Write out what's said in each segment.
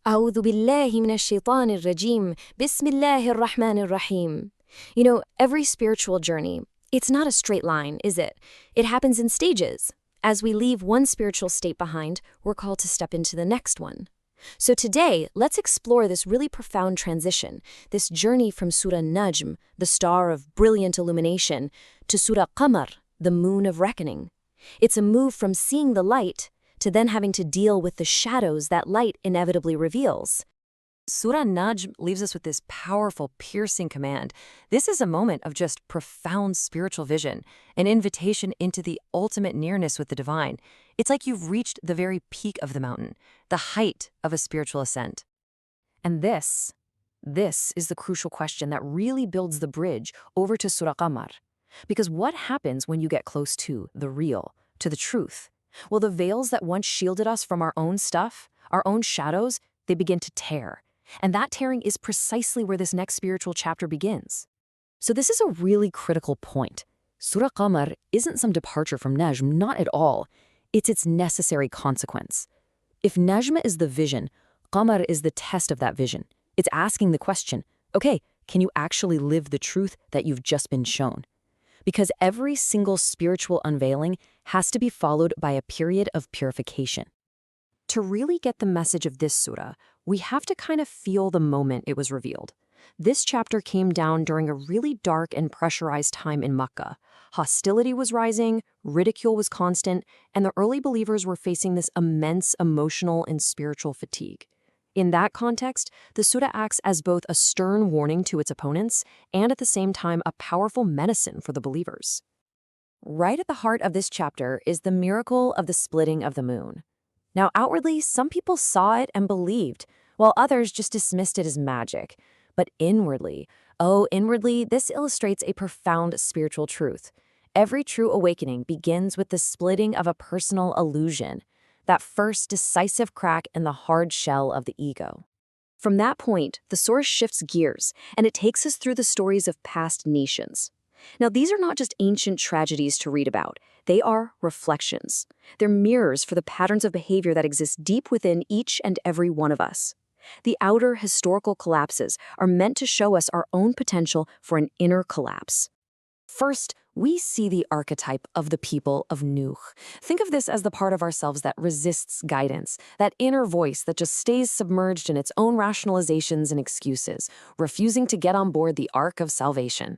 أعوذ بالله من الشيطان الرجيم. بسم الله الرحمن الرحيم. Every spiritual journey, it's not a straight line, is it? It happens in stages. As we leave one spiritual state behind, we're called to step into the next one. So today, let's explore this really profound transition, this journey from Surah Najm, the star of brilliant illumination, to Surah Qamar, the moon of reckoning. It's a move from seeing the light to then having to deal with the shadows that light inevitably reveals. Surah Najm leaves us with this powerful, piercing command. This is a moment of just profound spiritual vision, an invitation into the ultimate nearness with the divine. It's like you've reached the very peak of the mountain, the height of a spiritual ascent. And this is the crucial question that really builds the bridge over to Surah Qamar. Because what happens when you get close to the real, to the truth? Well, the veils that once shielded us from our own stuff, our own shadows, they begin to tear. And that tearing is precisely where this next spiritual chapter begins. So this is a really critical point. Surah Qamar isn't some departure from Najm, not at all. It's its necessary consequence. If Najm is the vision, Qamar is the test of that vision. It's asking the question, okay, can you actually live the truth that you've just been shown? Because every single spiritual unveiling has to be followed by a period of purification. To really get the message of this surah, we have to kind of feel the moment it was revealed. This chapter came down during a really dark and pressurized time in Makkah. Hostility was rising, ridicule was constant, and the early believers were facing this immense emotional and spiritual fatigue. In that context, the surah acts as both a stern warning to its opponents and at the same time a powerful medicine for the believers. Right at the heart of this chapter is the miracle of the splitting of the moon. Now, outwardly, some people saw it and believed, while others just dismissed it as magic. But inwardly, this illustrates a profound spiritual truth. Every true awakening begins with the splitting of a personal illusion, that first decisive crack in the hard shell of the ego. From that point, the surah shifts gears, and it takes us through the stories of past nations. Now, these are not just ancient tragedies to read about. They are reflections. They're mirrors for the patterns of behavior that exist deep within each and every one of us. The outer historical collapses are meant to show us our own potential for an inner collapse. First, we see the archetype of the people of Nuh. Think of this as the part of ourselves that resists guidance, that inner voice that just stays submerged in its own rationalizations and excuses, refusing to get on board the ark of salvation.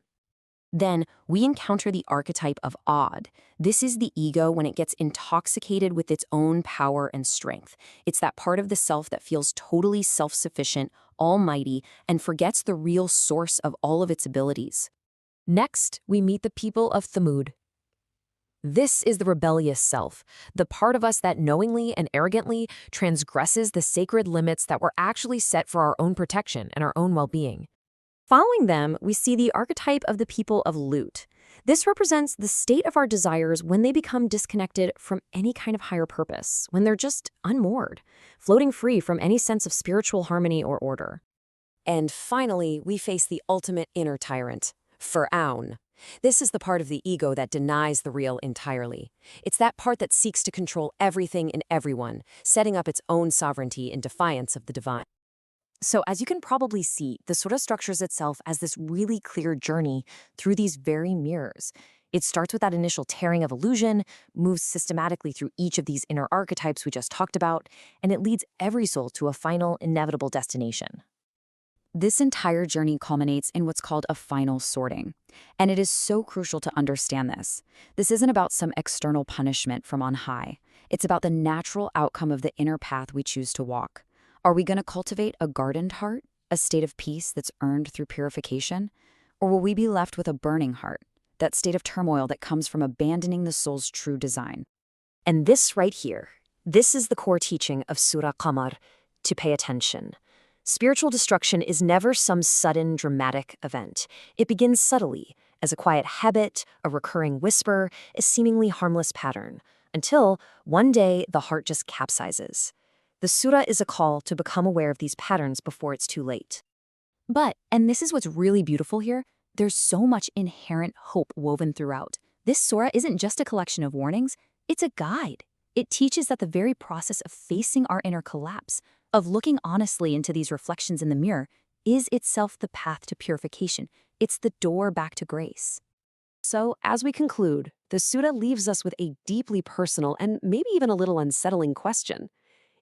Then, we encounter the archetype of Ad. This is the ego when it gets intoxicated with its own power and strength. It's that part of the self that feels totally self-sufficient, almighty, and forgets the real source of all of its abilities. Next, we meet the people of Thamūd. This is the rebellious self, the part of us that knowingly and arrogantly transgresses the sacred limits that were actually set for our own protection and our own well-being. Following them, we see the archetype of the people of Lut. This represents the state of our desires when they become disconnected from any kind of higher purpose, when they're just unmoored, floating free from any sense of spiritual harmony or order. And finally, we face the ultimate inner tyrant, Firʿawn. This is the part of the ego that denies the real entirely. It's that part that seeks to control everything and everyone, setting up its own sovereignty in defiance of the divine. So as you can probably see, the surah structures itself as this really clear journey through these very mirrors. It starts with that initial tearing of illusion, moves systematically through each of these inner archetypes we just talked about, and it leads every soul to a final, inevitable destination. This entire journey culminates in what's called a final sorting. And it is so crucial to understand this. This isn't about some external punishment from on high. It's about the natural outcome of the inner path we choose to walk. Are we going to cultivate a gardened heart, a state of peace that's earned through purification? Or will we be left with a burning heart, that state of turmoil that comes from abandoning the soul's true design? And this right here, this is the core teaching of Surah Qamar, to pay attention. Spiritual destruction is never some sudden, dramatic event. It begins subtly, as a quiet habit, a recurring whisper, a seemingly harmless pattern, until one day the heart just capsizes. The surah is a call to become aware of these patterns before it's too late. But, and this is what's really beautiful here, there's so much inherent hope woven throughout. This surah isn't just a collection of warnings, it's a guide. It teaches that the very process of facing our inner collapse, of looking honestly into these reflections in the mirror is itself the path to purification. It's the door back to grace. So, as we conclude, the Surah leaves us with a deeply personal and maybe even a little unsettling question.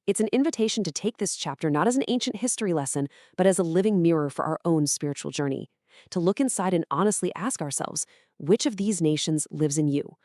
It's an invitation to take this chapter not as an ancient history lesson, but as a living mirror for our own spiritual journey. To look inside and honestly ask ourselves, which of these nations lives in you?